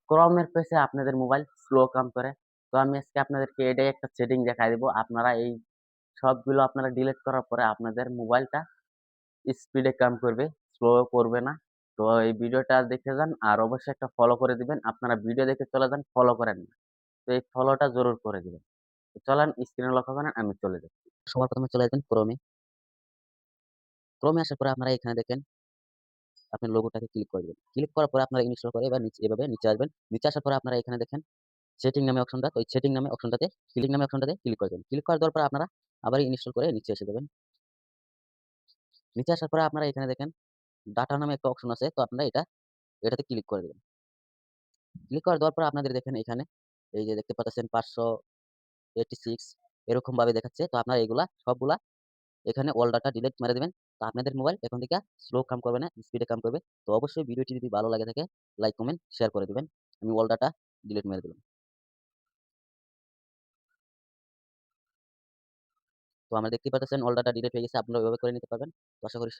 ক্রমের পেছে আপনাদের মোবাইল স্লো কাম করে। তো আমি আজকে আপনাদেরকে এটাই একটা সেটিং দেখায় দিব। আপনারা এই সবগুলো আপনারা ডিলিট করার পরে আপনাদের মোবাইলটা স্পিডে কাম করবে, স্লো করবে না। তো এই ভিডিওটা দেখে যান আর অবশ্যই একটা ফলো করে দিবেন। আপনারা ভিডিও দেখে চলে যান, ফলো করেন না। তো এই ফলোটা জরুর করে দিবেন। তো চলেন স্ক্রিনে লক্ষ্য করেন, আমি চলে যাচ্ছি। সবার ১ম এ চলে আসবেন ক্রোমে। ক্রোমে আসার পরে আপনারা এখানে দেখেন আপনার লোগোটাকে ক্লিক করে দিবেন। ক্লিক করার পরে আপনারা ইনস্টল করে এবার এভাবে নিচে আসবেন। নিচে আসার পরে আপনারা এখানে দেখেন সেটিং নামে অপশনটা, তো এই সেটিং নামে অপশনটাতে ক্লিক করে দিবেন। ক্লিক করে দেওয়ার পরে আপনারা আবার ইনস্টল করে নিচে এসে যাবেন। নিচে আসার পরে আপনারা এখানে দেখেন ডাটা নামে একটা অপশন আছে। তো আপনারা এটাতে ক্লিক করে দিবেন। ক্লিক করে দেওয়ার পরে আপনাদের দেখেন এখানে এই যে দেখতে পাচ্ছেন 586 এরকম ভাবে দেখাচ্ছে। তো আপনারা এগুলা সবগুলা এখানে অল ডাটা ডিলিট মেরে দিবেন। তো আপনাদের মোবাইল এখন থেকে স্লো কাম করবে না, স্পিডে কাম করবে। তো অবশ্যই ভিডিওটি যদি ভালো লাগে থাকে লাইক, কমেন্ট, শেয়ার করে দিবেন। আমি অল ডাটা ডিলিট মেরে দিলাম। তো আমরা দেখতেই পাচ্ছেন অল ডাটা ডিলিট হয়ে গেছে। আপনারা এভাবে করে নিতে পারবেন। তো আশা করি